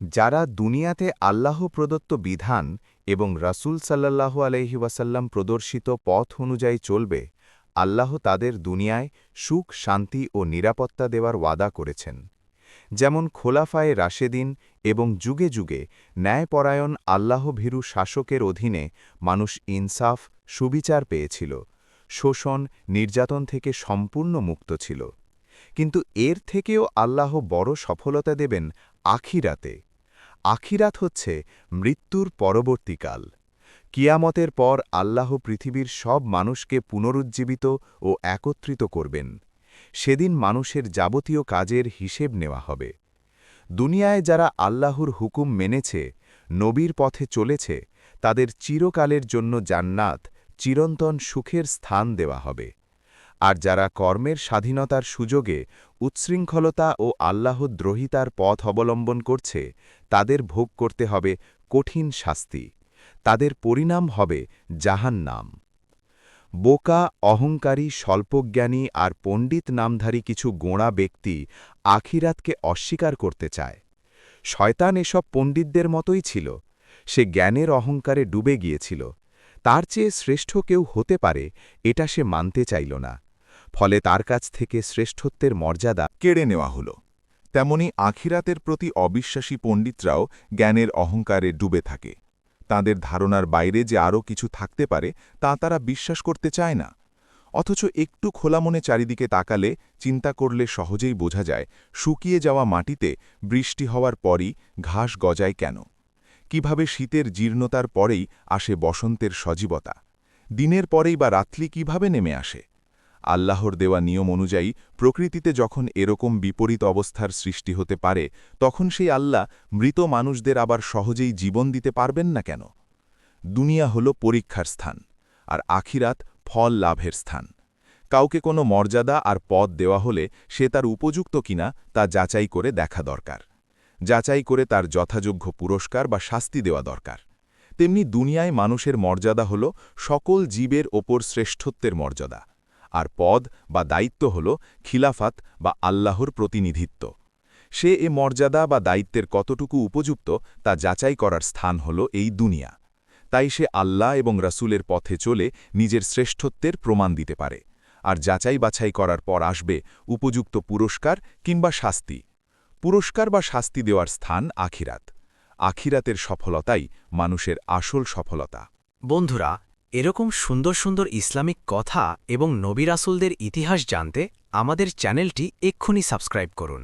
যারা দুনিয়াতে আল্লাহ প্রদত্ত বিধান এবং রাসূল সাল্লাল্লাহু আলাইহি ওয়াসাল্লাম প্রদর্শিত পথ অনুযায়ী চলবে, আল্লাহ তাদের দুনিয়ায় সুখ, শান্তি ও নিরাপত্তা দেওয়ার ওয়াদা করেছেন। যেমন খোলাফায়ে রাশেদিন এবং যুগে যুগে ন্যায়পরায়ণ আল্লাহভীরু শাসকের অধীনে মানুষ ইনসাফ, সুবিচার পেয়েছিল, শোষণ, নির্যাতন থেকে সম্পূর্ণ মুক্ত ছিল। কিন্তু এর থেকেও আল্লাহ বড় সফলতা দেবেন আখিরাতে। আখিরাত হচ্ছে মৃত্যুর পরবর্তীকাল। কিয়ামতের পর আল্লাহ পৃথিবীর সব মানুষকে পুনরুজ্জীবিত ও একত্রিত করবেন। সেদিন মানুষের যাবতীয় কাজের হিসেব নেওয়া হবে। দুনিয়ায় যারা আল্লাহর হুকুম মেনেছে, নবীর পথে চলেছে, তাদের চিরকালের জন্য জান্নাত, চিরন্তন সুখের স্থান দেওয়া হবে। আর যারা কর্মের স্বাধীনতার সুযোগে উচ্ছৃঙ্খলতা ও আল্লাহদ্রোহিতার পথ অবলম্বন করছে, তাদের ভোগ করতে হবে কঠিন শাস্তি। তাদের পরিণাম হবে জাহান্নাম। বোকা, অহংকারী, স্বল্পজ্ঞানী আর পণ্ডিত নামধারী কিছু গোঁড়া ব্যক্তি আখিরাতকে অস্বীকার করতে চায়। শয়তান এসব পণ্ডিতদের মতোই ছিল। সে জ্ঞানের অহংকারে ডুবে গিয়েছিল। তার চেয়ে শ্রেষ্ঠ কেউ হতে পারে, এটা সে মানতে চাইল না। ফলে তার কাছ থেকে শ্রেষ্ঠত্বের মর্যাদা কেড়ে নেওয়া হল। তেমনি আখিরাতের প্রতি অবিশ্বাসী পণ্ডিতরাও জ্ঞানের অহংকারে ডুবে থাকে। তাদের ধারণার বাইরে যে আরও কিছু থাকতে পারে তা তারা বিশ্বাস করতে চায় না। অথচ একটু খোলা মনে চারিদিকে তাকালে, চিন্তা করলে সহজেই বোঝা যায় শুকিয়ে যাওয়া মাটিতে বৃষ্টি হওয়ার পরই ঘাস গজায় কেন, কিভাবে শীতের জীর্ণতার পরেই আসে বসন্তের সজীবতা, দিনের পরেই বা রাত্রি কিভাবে নেমে আসে। আল্লাহর দেওয়া নিয়ম অনুযায়ী প্রকৃতিতে যখন এরকম বিপরীত অবস্থার সৃষ্টি হতে পারে, তখন সেই আল্লাহ মৃত মানুষদের আবার সহজেই জীবন দিতে পারবেন না কেন? দুনিয়া হল পরীক্ষার স্থান, আর আখিরাত ফল লাভের স্থান। কাউকে কোনো মর্যাদা আর পদ দেওয়া হলে সে তার উপযুক্ত কিনা তা যাচাই করে দেখা দরকার। যাচাই করে তার যথাযোগ্য পুরস্কার বা শাস্তি দেওয়া দরকার। তেমনি দুনিয়ায় মানুষের মর্যাদা হল সকল জীবের ওপর শ্রেষ্ঠত্বের মর্যাদা, আর পদ বা দায়িত্ব হল খিলাফাত বা আল্লাহর প্রতিনিধিত্ব। সে এ মর্যাদা বা দায়িত্বের কতটুকু উপযুক্ত তা যাচাই করার স্থান হল এই দুনিয়া। তাই সে আল্লাহ এবং রাসূলের পথে চলে নিজের শ্রেষ্ঠত্বের প্রমাণ দিতে পারে, আর যাচাই বাছাই করার পর আসবে উপযুক্ত পুরস্কার কিংবা শাস্তি। পুরস্কার বা শাস্তি দেওয়ার স্থান আখিরাত। আখিরাতের সফলতাই মানুষের আসল সফলতা। বন্ধুরা, এরকম সুন্দর সুন্দর ইসলামিক কথা এবং নবী রাসূলদের ইতিহাস জানতে আমাদের চ্যানেলটি এক্ষুনি সাবস্ক্রাইব করুন।